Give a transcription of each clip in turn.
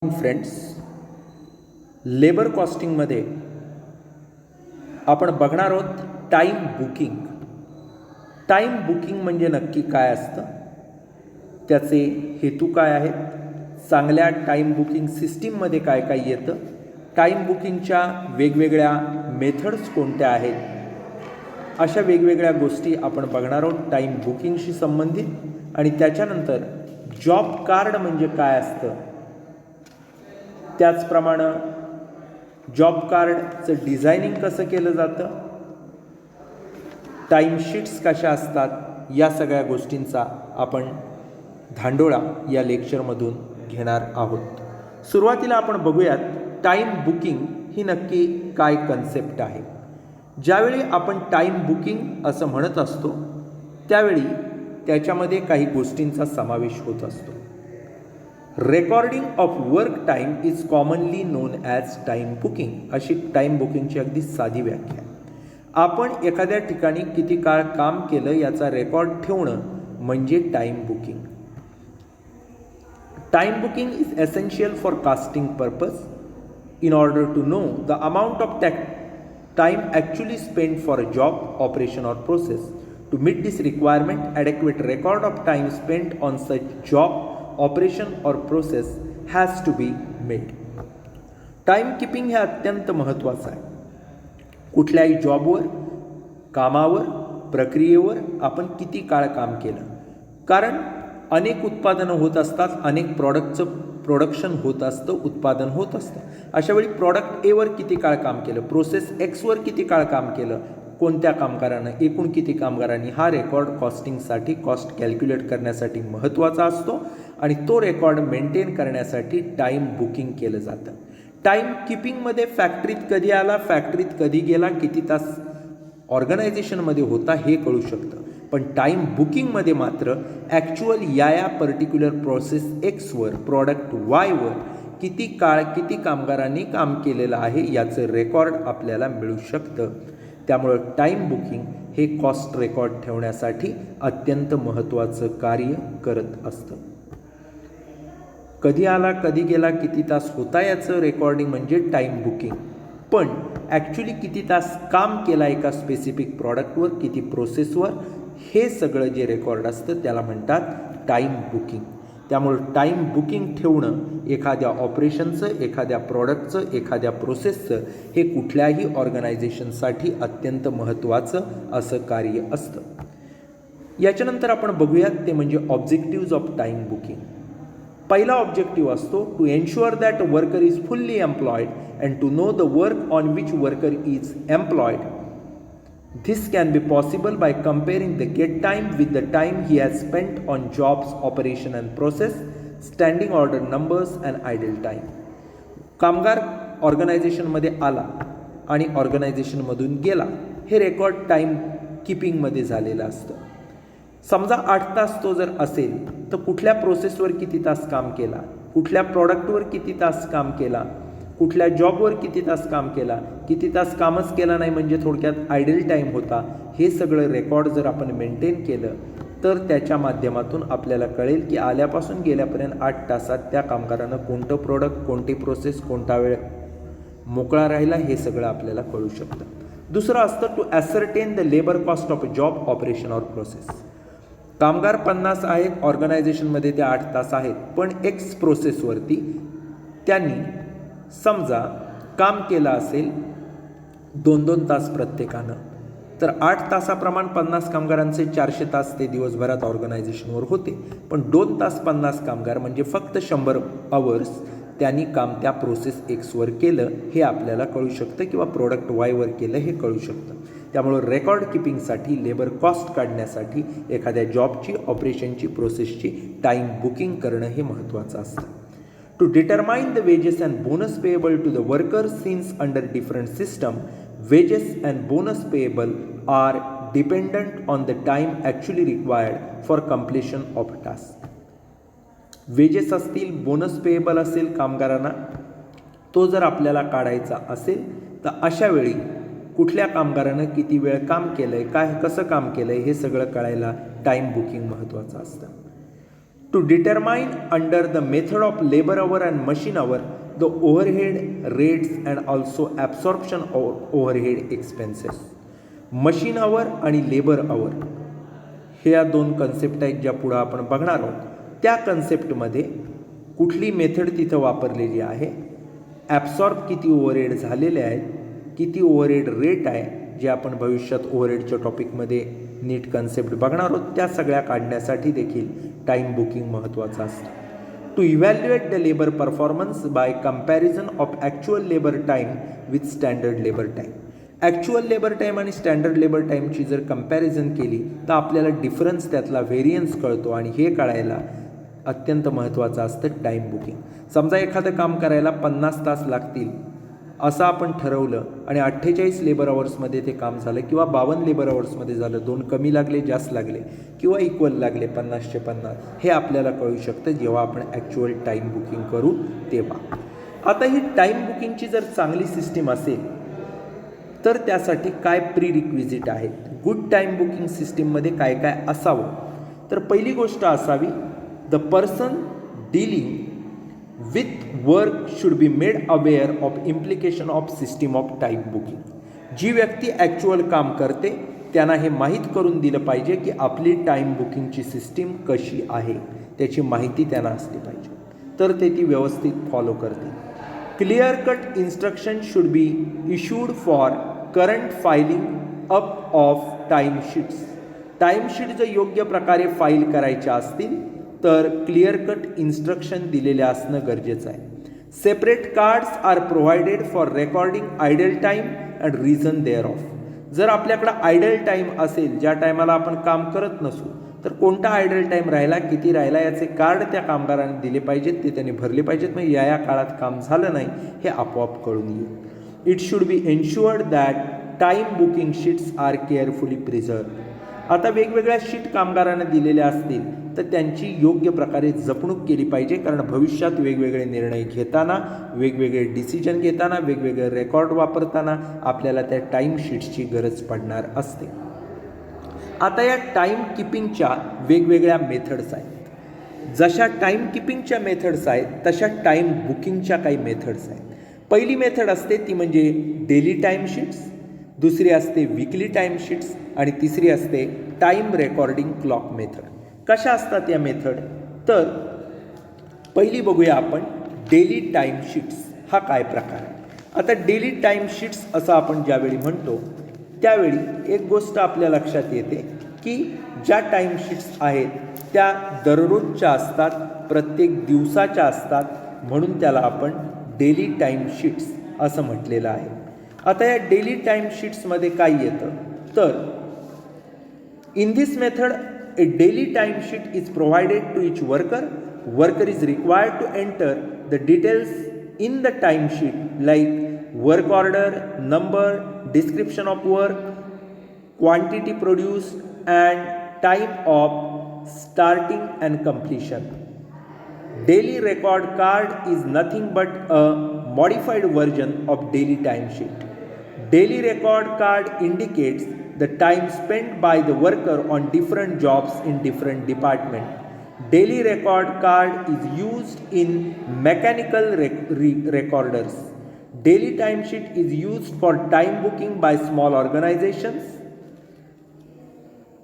Friends, labour कॉस्टिंगमध्ये आपण बघणार आहोत टाईम बुकिंग. टाईम बुकिंग म्हणजे नक्की काय असतं, त्याचे हेतू काय आहेत, चांगल्या टाईम बुकिंग सिस्टीममध्ये काय काय येतं, टाईम बुकिंगच्या वेगवेगळ्या मेथड्स कोणत्या आहेत, अशा वेगवेगळ्या गोष्टी आपण बघणार आहोत टाईम बुकिंगशी संबंधित. आणि त्याच्यानंतर जॉब कार्ड म्हणजे काय असतं, त्याचप्रमाणे जॉब कार्डचं डिझायनिंग कसं केलं जातं, टाईमशीट्स कशा असतात, या सगळ्या गोष्टींचा आपण धांडोळा या लेक्चरमधून घेणार आहोत. सुरुवातीला आपण बघूयात टाईम बुकिंग ही नक्की काय कन्सेप्ट आहे. ज्यावेळी आपण टाईम बुकिंग असं म्हणत असतो त्यावेळी त्याच्यामध्ये काही गोष्टींचा समावेश होत असतो. Recording of work time is commonly non as time booking, अशी टाईम बुकिंगची अगदी साधी व्याख्या आहे. आपण एखाद्या ठिकाणी किती काळ काम केलं याचा रेकॉर्ड ठेवणं म्हणजे time booking. Time booking is essential for casting purpose in order to know the amount of time actually spent for a job, operation or process. To meet this requirement, adequate record of time spent on such job, operation or process has to be made. Time keeping हे अत्यंत महत्त्वाचं आहे. कुठल्याही जॉबवर, कामावर, प्रक्रियेवर आपण किती काळ काम केलं, कारण अनेक उत्पादनं होत असतात, अनेक प्रॉडक्टचं प्रोडक्शन होत असतं, उत्पादन होत असतं. अशावेळी प्रॉडक्ट एवर किती काळ काम केलं, प्रोसेस एक्सवर किती काळ काम केलं, कोणत्या कामगारानं, एकूण किती कामगारांनी, हा रेकॉर्ड कॉस्टिंगसाठी, कॉस्ट कॅल्क्युलेट करण्यासाठी महत्त्वाचा असतो. आणि तो रेकॉर्ड मेंटेन करण्यासाठी टाईम बुकिंग केलं जातं. टाईम किपिंगमध्ये फॅक्टरीत कधी आला, फॅक्टरीत कधी गेला, किती तास ऑर्गनायझेशनमध्ये होता हे कळू शकतं. पण टाईम बुकिंगमध्ये मात्र ॲक्च्युअल या पर्टिक्युलर प्रोसेस एक्सवर, प्रॉडक्ट वायवर किती काळ, किती कामगारांनी काम केलेलं आहे याचं रेकॉर्ड आपल्याला मिळू शकतं. त्यामुळं टाईम बुकिंग हे कॉस्ट रेकॉर्ड ठेवण्यासाठी अत्यंत महत्त्वाचं कार्य करत असतं. कधी आला, कधी गेला, किती तास होता याचं रेकॉर्डिंग म्हणजे टाईम बुकिंग. पण ॲक्च्युली किती तास काम केला एका स्पेसिफिक प्रॉडक्टवर, किती प्रोसेसवर, हे सगळं जे रेकॉर्ड असतं त्याला म्हणतात टाईम बुकिंग. त्यामुळं टाईम बुकिंग ठेवणं एखाद्या ऑपरेशनचं, एखाद्या प्रॉडक्टचं, एखाद्या प्रोसेसचं हे कुठल्याही ऑर्गनायझेशनसाठी अत्यंत महत्त्वाचं असं कार्य असतं. याच्यानंतर आपण बघूयात ते म्हणजे ऑब्जेक्टिव्ज ऑफ टाईम बुकिंग. पहिला ऑब्जेक्टिव्ह असतो to ensure that worker is fully employed and to know the work on which worker is employed. This can be possible by comparing the get time with the time he has spent on jobs, operation and process, standing order numbers and idle time. कामगार ऑर्गनायझेशनमध्ये आला आणि ऑर्गनायझेशनमधून गेला हे record time किपिंगमध्ये झालेलं असतं. समजा 8 तास तो जर असेल तर कुठल्या प्रोसेसवर किती तास काम केला, कुठल्या प्रॉडक्टवर किती तास काम केला, कुठल्या जॉबवर किती तास काम केला, किती तास कामच केला नाही म्हणजे थोडक्यात आयडल टाईम होता, हे सगळं रेकॉर्ड जर आपण मेंटेन केलं तर त्याच्या माध्यमातून आपल्याला कळेल की आल्यापासून गेल्यापर्यंत 8 तासात त्या कामगारानं कोणतं प्रोडक्ट, कोणती प्रोसेस, कोणता वेळ मोकळा राहिला, हे सगळं आपल्याला कळू शकतं. दुसरं असतं to ascertain the labour cost of a job, operation or process. कामगार 50 आहेत, ऑर्गनायझेशनमध्ये ते 8 तास आहेत, पण एक्स प्रोसेसवरती त्यांनी समजा काम केलं असेल 2-2 तास प्रत्येकानं, तर 8 तासाप्रमाणे 50 कामगारांचे 400 तास ते दिवसभरात ऑर्गनायझेशनवर होते. पण 2 तास 50 कामगार म्हणजे फक्त 100 आवर्स त्यांनी काम त्या प्रोसेस एक्सवर केलं हे आपल्याला कळू शकतं, किंवा प्रोडक्ट वायवर केलं हे कळू शकतं. त्यामुळं रेकॉर्ड किपिंगसाठी, लेबर कॉस्ट काढण्यासाठी एखाद्या जॉबची, ऑपरेशनची, प्रोसेसची टाईम बुकिंग करणं हे महत्त्वाचं असतं. To determine the wages and bonus payable to the workers, since under different system, wages and bonus payable are dependent on the time actually required for completion of a task. Wedges असतील, bonus payable असेल कामगारांना, तो जर आपल्याला काढायचा असेल तर अशा वेळी कुठल्या कामगारानं किती वेळ काम केलं आहे, काय कसं काम केलं आहे हे सगळं कळायला टाईम बुकिंग महत्त्वाचं असतं. To determine under the method of labour hour and machine hour the overhead rates and also absorption overhead expenses. Machine hour आणि लेबर अवर हे या दोन कन्सेप्ट आहेत ज्या पुढं आपण बघणार आहोत. त्या कन्सेप्टमध्ये कुठली मेथड तिथं वापरलेली आहे, ॲब्सॉर्ब किती ओव्हरहेड झालेले आहेत, किती ओव्हरहेड रेट आहे, जे आपण भविष्यात ओव्हरहेडच्या टॉपिकमध्ये नीट कन्सेप्ट बघणार आहोत, त्या सगळ्या काढण्यासाठी देखील टाईम बुकिंग महत्त्वाचं असतं. To evaluate the labour performance by comparison of actual labour time with standard labour time. Actual labour time आणि स्टँडर्ड लेबर टाईमची जर कंपॅरिझन केली तर आपल्याला डिफरन्स, त्यातला व्हेरियन्स कळतो आणि हे कळायला अत्यंत महत्त्वाचं असतं टाईम बुकिंग. समजा एखादं काम करायला 50 तास लागतील असं आपण ठरवलं आणि 48 लेबर अवर्समध्ये ते काम झालं किंवा 52 लेबर अवर्समध्ये झालं, 2 कमी लागले, जास्त लागले किंवा इक्वल लागले 50चे 50, हे आपल्याला कळू शकतं जेव्हा आपण ॲक्च्युअल टाईम बुकिंग करू तेव्हा. आता ही टाईम बुकिंगची जर चांगली सिस्टीम असेल तर त्यासाठी काय प्री रिक्विजिट आहेत, गुड टाईम बुकिंग सिस्टीममध्ये काय काय असावं. तर पहिली गोष्ट असावी, the person dealing with work should be made aware of implication of system of time booking. जी व्यक्ती ॲक्च्युअल काम करते त्यांना हे माहीत करून दिलं पाहिजे की आपली टाईम बुकिंगची सिस्टीम कशी आहे, त्याची माहिती त्यांना असली पाहिजे, तर ते ती व्यवस्थित फॉलो करते. Clear cut instruction should be issued for current filing up of timesheets. Timesheet जर योग्य प्रकारे फाईल करायच्या असतील तर क्लिअर कट इन्स्ट्रक्शन दिलेले असणं गरजेचं आहे. Separate cards are provided for recording idle time and reason thereof. जर आपल्याकडं आयडल टाईम असेल, ज्या टायमाला आपण काम करत नसू, तर कोणता आयडल टाईम राहिला, किती राहिला, याचे कार्ड त्या कामगारांनी दिले पाहिजेत, ते त्यांनी भरले पाहिजेत. मग या काळात काम झालं नाही हे आपोआप कळून येईल. It should be ensured that time booking sheets are carefully preserve. आता वेगवेगळ्या शीट कामगारांना दिलेल्या असतील तर त्यांची योग्य प्रकारे जपणूक केली पाहिजे, कारण भविष्यात वेगवेगळे निर्णय घेताना, वेगवेगळे डिसिजन घेताना, वेगवेगळे रेकॉर्ड वापरताना आपल्याला त्या टाईम शीट्सची गरज पडणार असते. आता या टाईम किपिंगच्या वेगवेगळ्या मेथड्स आहेत. जशा टाईम किपिंगच्या मेथड्स आहेत तशा टाईम बुकिंगच्या काही मेथड्स आहेत. पहिली मेथड असते ती म्हणजे डेली टाईम शीट्स, दुसरी असते वीकली टाईम शीट्स आणि तिसरी असते टाईम रेकॉर्डिंग क्लॉक मेथड. कशा असतात या मेथड, तर पहिली बघूया आपण डेली टाईम शीट्स हा काय प्रकार आहे. आता डेली टाईम शीट्स असं आपण ज्यावेळी म्हणतो त्यावेळी एक गोष्ट आपल्या लक्षात येते की ज्या टाईम शीट्स आहेत त्या दररोजच्या असतात, प्रत्येक दिवसाच्या असतात, म्हणून त्याला आपण डेली टाईम शीट्स असं म्हटलेलं आहे. आता या डेली टाईम शीट्समध्ये काय येतं, तर in this method a daily time sheet is provided to each worker. Worker is required to enter the details in the time sheet like work order, number, description of work, quantity produced and time of starting and completion. Daily record card is nothing but a modified version of daily time sheet. Daily record card indicates the time spent by the worker on different jobs in different department. Daily record card is used in mechanical recorders. Daily time sheet is used for time booking by small organizations.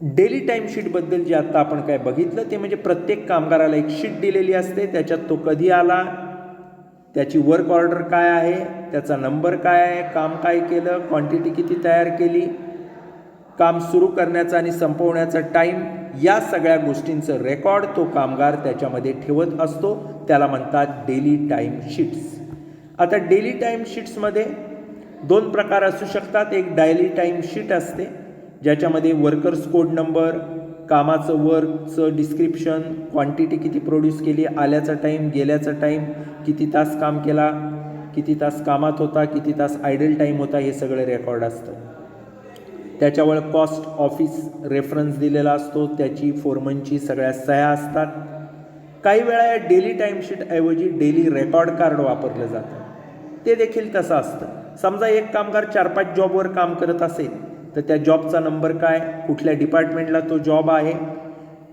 Daily time शीटबद्दल जे आत्ता आपण काय बघितलं ते म्हणजे प्रत्येक कामगाराला एक शीट दिलेली असते, त्याच्यात तो कधी आला, त्याची वर्क ऑर्डर काय आहे, त्याचा नंबर काय आहे, काम काय केलं, क्वांटिटी किती तयार केली, काम सुरू करण्याचा आणि संपवण्याचा टाईम, या सगळ्या गोष्टींचं रेकॉर्ड तो कामगार त्याच्यामध्ये ठेवत असतो, त्याला म्हणतात डेली टाईम शीट्स. आता डेली टाईम शीट्समध्ये 2 प्रकार असू शकतात. एक डेली टाईम शीट असते ज्याच्यामध्ये वर्कर्स कोड नंबर, कामाचं वर्कचं डिस्क्रिप्शन, क्वांटिटी किती प्रोड्यूस केली, आल्याचा टाईम, गेल्याचा टाईम, किती तास काम केला, किती तास कामात होता, किती तास आयडल टाईम होता, हे सगळं रेकॉर्ड असतं. त्याच्यावर कॉस्ट ऑफिस रेफरन्स दिलेला असतो, त्याची फोरमनची सगळ्या सह्या असतात. काही वेळा या डेली टाईम शीटऐवजी डेली रेकॉर्ड कार्ड वापरलं जातं, ते देखील तसं असतं. समजा एक कामगार 4-5 जॉबवर काम करत असेल तर त्या जॉबचा नंबर काय, कुठल्या डिपार्टमेंटला तो जॉब आहे,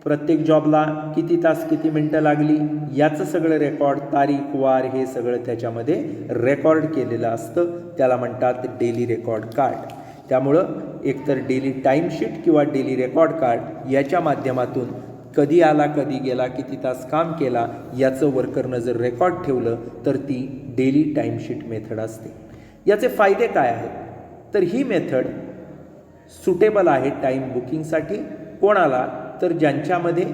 प्रत्येक जॉबला किती तास किती मिनटं लागली याचं सगळं रेकॉर्ड, तारीख वार हे सगळं त्याच्यामध्ये रेकॉर्ड केलेलं असतं. त्याला म्हणतात डेली रेकॉर्ड कार्ड. त्यामुळं एकतर डेली टाईमशीट किंवा डेली रेकॉर्ड कार्ड याच्या माध्यमातून कधी आला कधी गेला किती तास काम केला याचं वर्करनं जर रेकॉर्ड ठेवलं तर ती डेली टाईमशीट मेथड असते. याचे फायदे काय आहेत तर ही मेथड सुटेबल आहे टाईम बुकिंगसाठी. कोणाला तर ज्यांच्यामध्ये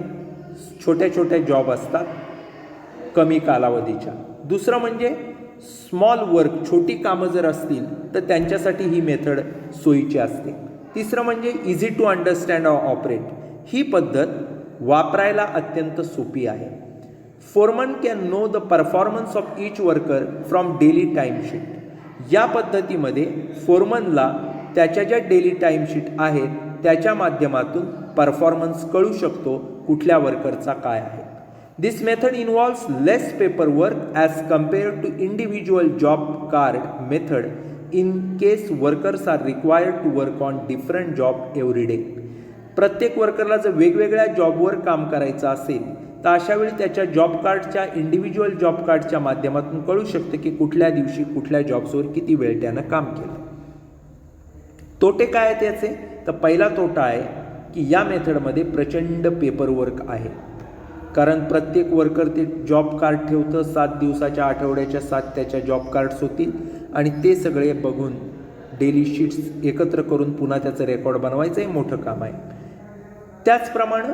छोट्या छोट्या जॉब असतात कमी कालावधीच्या. दुसरं म्हणजे स्मॉल वर्क, छोटी कामं जर असतील तर त्यांच्यासाठी ही मेथड सोयीची असते. तिसरं म्हणजे easy to understand or operate. ही पद्धत वापरायला अत्यंत सोपी आहे. Foreman can know the performance of each worker from daily timesheet. या पद्धतीमध्ये फोरमनला त्याच्या ज्या डेली टाईमशीट आहेत त्याच्या माध्यमातून परफॉर्मन्स कळू शकतो कुठल्या वर्करचा काय आहे. This method involves less paper work as compared to individual job card method in case workers are required to work on different job every day. प्रत्येक वर्करला जर वेगवेगळ्या जॉबवर काम करायचं असेल तर अशावेळी त्याच्या जॉब कार्डच्या इंडिव्हिज्युअल जॉब कार्डच्या माध्यमातून कळू शकतं की कुठल्या दिवशी कुठल्या जॉब्सवर किती वेळ त्यानं काम केलं. तोटे काय आहेत याचे तर पहिला तोटा आहे की या मेथडमध्ये प्रचंड पेपरवर्क आहे. कारण प्रत्येक वर्कर ते जॉब कार्ड ठेवतं, 7 दिवसाच्या आठवड्याच्या 7 त्याच्या जॉब कार्ड्स होतील आणि ते सगळे बघून डेली शीट्स एकत्र करून पुन्हा त्याचं रेकॉर्ड बनवायचं हे मोठं काम आहे. त्याचप्रमाणे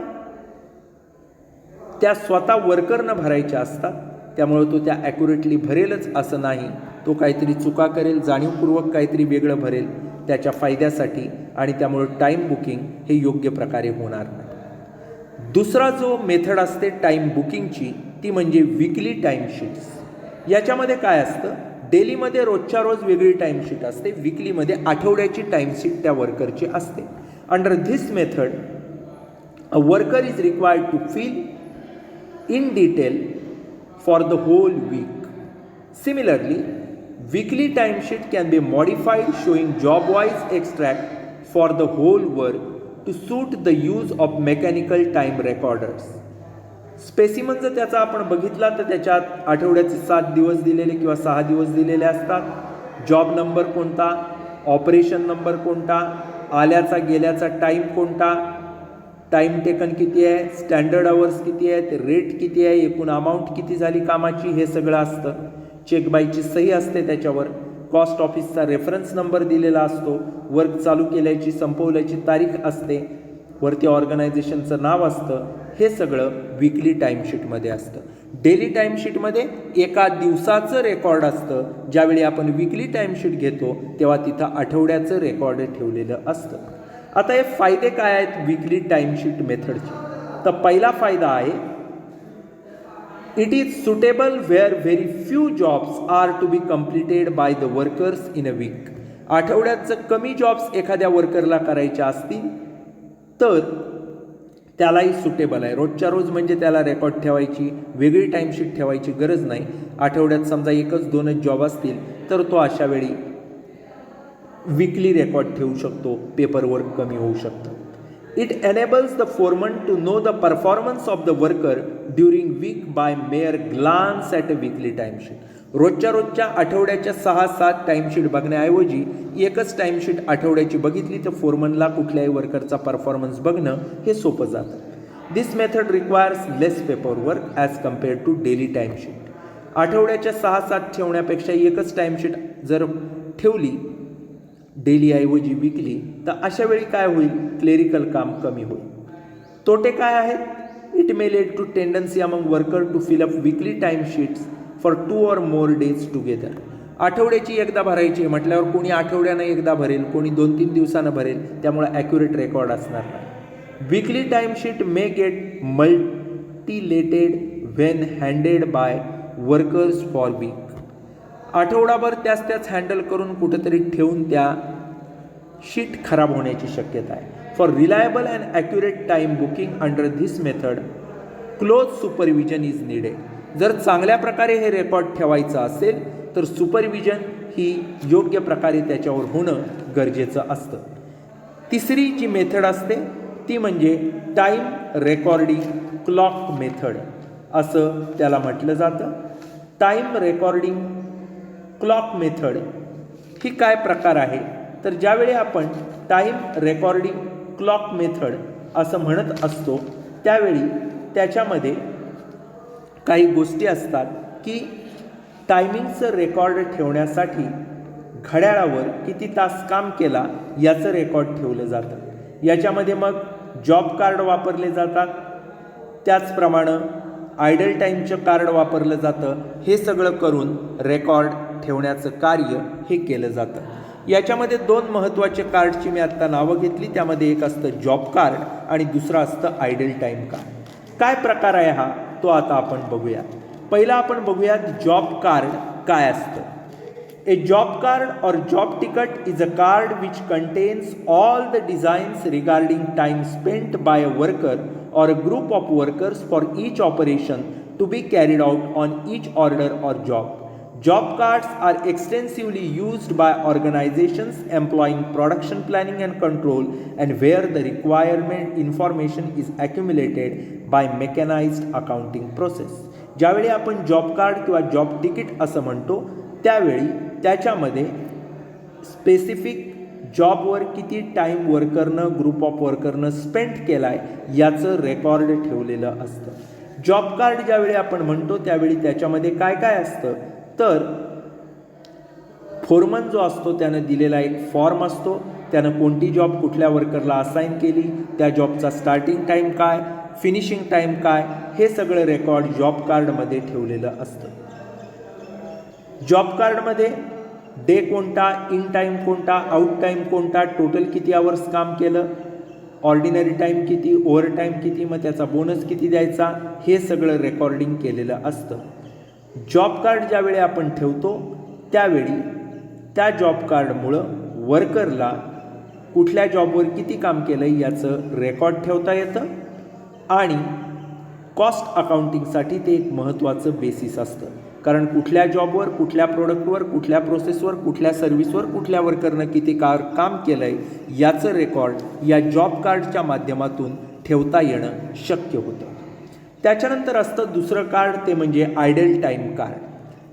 त्या स्वतः वर्करनं भरायच्या असतात. त्यामुळे तो त्या ॲक्युरेटली भरेलच असं नाही, तो काहीतरी चुका करेल, जाणीवपूर्वक काहीतरी वेगळं भरेल त्याच्या फायद्यासाठी आणि त्यामुळे टाईम बुकिंग हे योग्य प्रकारे होणार नाही. दुसरा जो मेथड असते टाईम बुकिंगची ती म्हणजे विकली टाईमशीट्स. याच्यामध्ये काय असतं, डेलीमध्ये रोजच्या रोज वेगळी टाईमशीट असते, विकलीमध्ये आठवड्याची टाईमशीट त्या वर्करची असते. Under this method a worker is required to fill in detail for the whole week. Similarly, weekly timesheet can be modified showing job-wise extract for the whole work to suit the use of mechanical time recorders. Specimen जर त्याचा आपण बघितला तर त्याच्यात आठवड्याचे 7 दिवस दिलेले किंवा 6 दिवस दिलेले असतात. जॉब नंबर कोणता, ऑपरेशन नंबर कोणता, आल्याचा गेल्याचा टाईम कोणता, टाईम टेकन किती आहे, स्टँडर्ड आवर्स किती आहेत, रेट किती आहे, एकूण अमाऊंट किती झाली कामाची हे सगळं असतं. चेकबाईची सही असते त्याच्यावर, कॉस्ट ऑफिसचा रेफरन्स नंबर दिलेला असतो, वर्क चालू केल्याची संपवल्याची तारीख असते, वरती ऑर्गनायझेशनचं नाव असतं. हे सगळं विकली टाईमशीटमध्ये असतं. डेली टाईमशीटमध्ये एका दिवसाचं रेकॉर्ड असतं. ज्यावेळी आपण विकली टाईमशीट घेतो तेव्हा तिथं आठवड्याचं रेकॉर्ड ठेवलेलं असतं. आता हे फायदे काय आहेत विकली टाईमशीट मेथडचे तर पहिला फायदा आहे it is suitable where very few jobs are to be completed by the workers in a week. आठवड्यात जर कमी जॉब्स एखाद्या वर्करला करायच्या असतील तर त्यालाही सुटेबल आहे. रोजच्या रोज म्हणजे त्याला रेकॉर्ड ठेवायची वेगळी टाईमशीट ठेवायची गरज नाही. आठवड्यात समजा 1-2 जॉब असतील तर तो अशा वेळी वीकली रेकॉर्ड ठेवू शकतो, पेपरवर्क कमी होऊ शकतं. It enables the foreman to know the performance of the worker during week by mere glance at a weekly timesheet. रोजच्या आठवड्याच्या 6-7 टाईमशीट बघण्याऐवजी एकच टाईमशीट आठवड्याची बघितली तर फोरमनला कुठल्याही वर्करचा परफॉर्मन्स बघणं हे सोपं जातं. This method requires less paperwork as compared to daily timesheet. आठवड्याच्या 6-7 ठेवण्यापेक्षा एकच टाईमशीट जर ठेवली डेली ऐवजी विकली तर अशा वेळी काय होईल, क्लेरिकल काम कमी होईल. तोटे काय आहेत, it may lead to tendency among worker to fill up weekly timesheets for 2 or more days together. आठवड्याची एकदा भरायची म्हटल्यावर कोणी आठवड्यानं एकदा भरेल, कोणी 2-3 दिवसानं भरेल, त्यामुळे ॲक्युरेट रेकॉर्ड असणार नाही. Weekly timesheet may get mutilated when handed by workers for week. आठवडाभर त्याच हँडल करून कुठंतरी ठेवून त्या शीट खराब होण्याची शक्यता आहे. For reliable and accurate time booking under this method close supervision is needed. जर चांगल्या प्रकारे हे रेकॉर्ड ठेवायचं असेल तर सुपरविजन ही योग्य प्रकारे त्याच्यावर होणं गरजेचं असतं. तिसरी जी मेथड असते ती म्हणजे टाईम रेकॉर्डिंग क्लॉक मेथड असं त्याला म्हटलं जातं. टाईम रेकॉर्डिंग क्लॉक मेथड ही काय प्रकार आहे, तर ज्यावेळी आपण टाईम रेकॉर्डिंग क्लॉक मेथड असं म्हणत असतो त्यावेळी त्याच्यामध्ये काही गोष्टी असतात की टायमिंगचं रेकॉर्ड ठेवण्यासाठी घड्याळावर किती तास काम केला याचं रेकॉर्ड ठेवलं जातं. याच्यामध्ये मग जॉब कार्ड वापरले जातात, त्याचप्रमाणे आयडल टाईमचं कार्ड वापरलं जातं. हे सगळं करून रेकॉर्ड ठेवण्याचं कार्य हे केलं जातं. याच्यामध्ये दोन महत्त्वाचे कार्डची मी आत्ता नावं घेतली. त्यामध्ये एक असतं जॉब कार्ड आणि दुसरं असतं आयडल टाईम कार्ड. काय प्रकार आहे हा तो आता आपण बघूया. पहिला आपण बघूयात जॉब कार्ड काय असतं. A job card or job ticket is a card which contains all the designs regarding time spent by a worker or a group of workers for each operation to be carried out on each order or job. Job cards are extensively used by organizations employing production planning and control and where the requirement information is accumulated by mechanized accounting process. ज्यावेळी आपण job card किंवा job ticket असं म्हणतो त्यावेळी त्याच्यामध्ये specific जॉबवर किती time वर्करनं group of वर्करनं spend केला आहे याचं रेकॉर्ड ठेवलेलं असतं. जॉब कार्ड ज्यावेळी आपण म्हणतो त्यावेळी त्याच्यामध्ये काय काय असतं, तर फोरमन जो असतो त्यानं दिलेला एक फॉर्म असतो, त्यानं कोणती जॉब कुठल्या वर्करला असाइन केली, त्या जॉबचा स्टार्टिंग टाईम काय, फिनिशिंग टाईम काय, हे सगळं रेकॉर्ड जॉब कार्डमध्ये ठेवलेलं असतं. जॉब कार्डमध्ये डे कोणता, इन टाईम कोणता, आउट टाईम कोणता, टोटल किती आवर्स काम केलं, ऑर्डिनरी टाईम किती, ओव्हर टाईम किती, मग त्याचा बोनस किती द्यायचा, हे सगळं रेकॉर्डिंग केलेलं असतं. जॉब कार्ड ज्यावेळी आपण ठेवतो त्यावेळी त्या जॉब कार्डमुळं वर्करला कुठल्या जॉबवर किती काम केलं याचं रेकॉर्ड ठेवता येतं आणि कॉस्ट अकाउंटिंगसाठी ते एक महत्त्वाचं बेसिस असतं. कारण कुठल्या जॉबवर, कुठल्या प्रोडक्टवर, कुठल्या प्रोसेसवर, कुठल्या सर्व्हिसवर, कुठल्या वर्करनं किती काम केलं आहे याचं रेकॉर्ड या जॉब कार्डच्या माध्यमातून ठेवता येणं शक्य होतं. त्याच्यानंतर असतं दुसरं कार्ड, ते म्हणजे idle time card.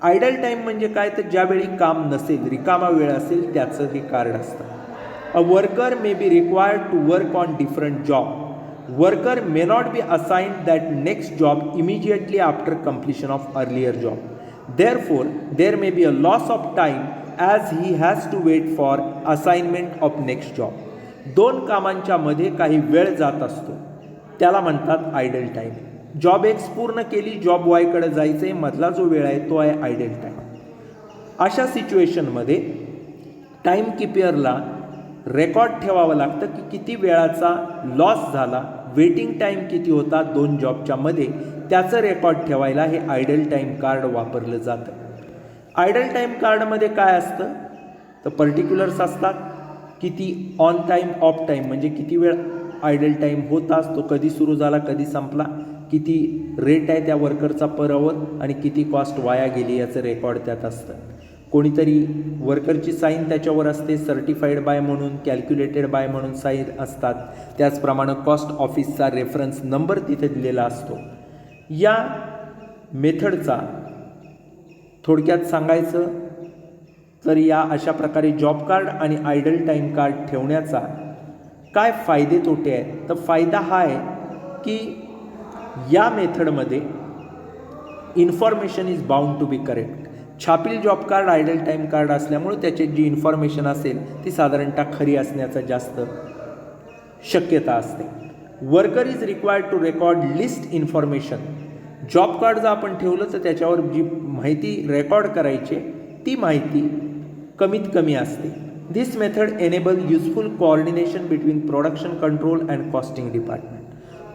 Idle time म्हणजे काय, तर ज्यावेळी काम नसेल, रिकामा वेळ असेल त्याचं हे कार्ड असतं. A worker may be required to work on different job. Worker may not be assigned that next job immediately after completion of earlier job. Therefore, there may be a loss of time as he has to wait for assignment of next job. दोन कामांच्या मध्ये काही वेळ जात असतो त्याला म्हणतात idle time. Job x पूर्ण केली, जॉब वायकडे जायचं आहे, मधला जो वेळ आहे तो आहे आयडल टाईम. अशा सिच्युएशनमध्ये टाईम किपियरला रेकॉर्ड ठेवावं लागतं की किती वेळाचा लॉस झाला, वेटिंग टाईम किती होता दोन जॉबच्या मध्ये, त्याचं रेकॉर्ड ठेवायला हे आयडल टाईम कार्ड वापरलं जातं. आयडल टाईम कार्डमध्ये काय असतं, तर पर्टिक्युलर्स असतात, किती ऑन टाईम, ऑफ टाईम म्हणजे किती वेळ आयडल टाईम होताच, तो कधी सुरू झाला कधी संपला, किती रेट आहे त्या वर्करचा पर आवर आणि किती कॉस्ट वाया गेली याचं रेकॉर्ड त्यात असतं. कोणीतरी वर्करची साईन त्याच्यावर असते, सर्टिफाईड बाय म्हणून, कॅल्क्युलेटेड बाय म्हणून साईन असतात. त्याचप्रमाणे कॉस्ट ऑफिसचा रेफरन्स नंबर तिथे दिलेला असतो. या मेथडचा थोडक्यात सांगायचं तर या अशा प्रकारे जॉब कार्ड आणि आयडल टाईम कार्ड ठेवण्याचा काय फायदे तोटे आहेत, तर फायदा हा आहे की या मेथडमध्ये information is bound to be correct. छापील job card idle time card असल्यामुळे त्याची जी इन्फॉर्मेशन असेल ती साधारणतः खरी असण्याचा जास्त शक्यता असते. Worker is required to record list information. Job card जर आपण ठेवलं तर त्याच्यावर जी माहिती रेकॉर्ड करायची ती माहिती कमीत कमी असते. This method enable useful coordination between production control and costing department.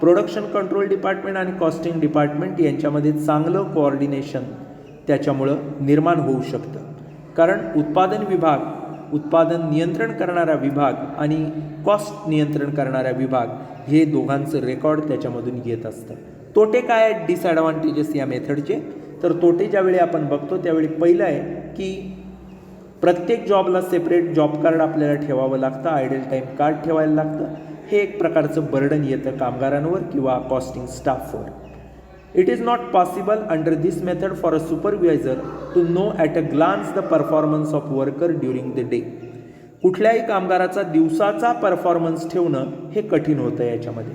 Production control department आणि कॉस्टिंग डिपार्टमेंट यांच्यामध्ये चांगलं कोऑर्डिनेशन त्याच्यामुळं निर्माण होऊ शकतं. कारण उत्पादन विभाग, उत्पादन नियंत्रण करणारा विभाग आणि कॉस्ट नियंत्रण करणारा विभाग हे दोघांचं रेकॉर्ड त्याच्यामधून येत असतं. तोटे काय आहेत डिसॲडव्हान्टेजेस या मेथडचे, तर तोटे ज्यावेळी आपण बघतो त्यावेळी पहिलं आहे की प्रत्येक जॉबला सेपरेट जॉब कार्ड आपल्याला ठेवावं लागतं, आयडल टाईम कार्ड ठेवायला लागतं. हे एक प्रकारचं बर्डन येतं कामगारांवर किंवा कॉस्टिंग स्टाफवर. It is not possible under this method for a supervisor to know at a glance the performance of worker during the day. कुठल्याही कामगाराचा दिवसाचा परफॉर्मन्स ठेवणं हे कठीण होतं याच्यामध्ये.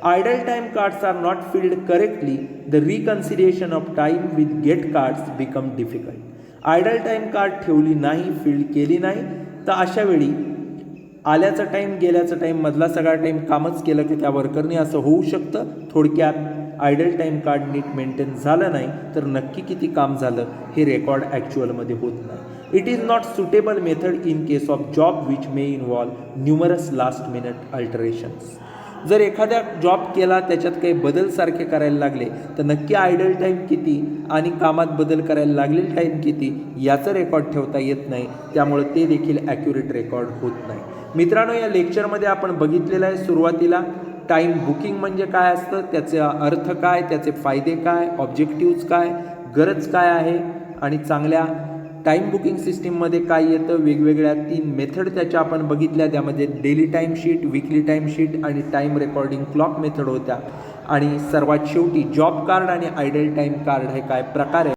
Idle time cards are not filled correctly, the reconciliation of time with gate cards become difficult. Idle time card ठेवली नाही, फिल्ड केली नाही, तर अशा वेळी आल्याचा टाईम गेल्याचा टाईम मधला सगळा टाईम कामच केलं की त्या वर्करने असं होऊ शकतं. थोडक्यात आयडल टाईम कार्ड नीट मेंटेन झालं नाही तर नक्की किती काम झालं हे रेकॉर्ड ॲक्च्युअलमध्ये होत नाही. It is not suitable method in case of job which may involve numerous last minute alterations. जर एखाद्या जॉब केला त्याच्यात काही बदल सारखे करायला लागले तर नक्की आयडल टाईम किती आणि कामात बदल करायला लागलेला टाईम किती याचं रेकॉर्ड ठेवता येत नाही. त्यामुळे ते देखील ॲक्युरेट रेकॉर्ड होत नाही. मित्रांनो, या लेक्चरमध्ये आपण बघितलेलं आहे सुरुवातीला टाईम बुकिंग म्हणजे काय असतं, त्याचा अर्थ काय, त्याचे फायदे काय, ऑब्जेक्टिव्ज काय, गरज काय आहे आणि चांगल्या टाईम बुकिंग सिस्टीममध्ये काय येतं. वेगवेगळ्या 3 मेथड त्याच्या आपण बघितल्या. त्यामध्ये डेली टाईम शीट, विकली टाईम शीट आणि टाईम रेकॉर्डिंग क्लॉक मेथड होत्या. आणि सर्वात शेवटी जॉब कार्ड आणि आयडल टाईम कार्ड हे काय प्रकार आहे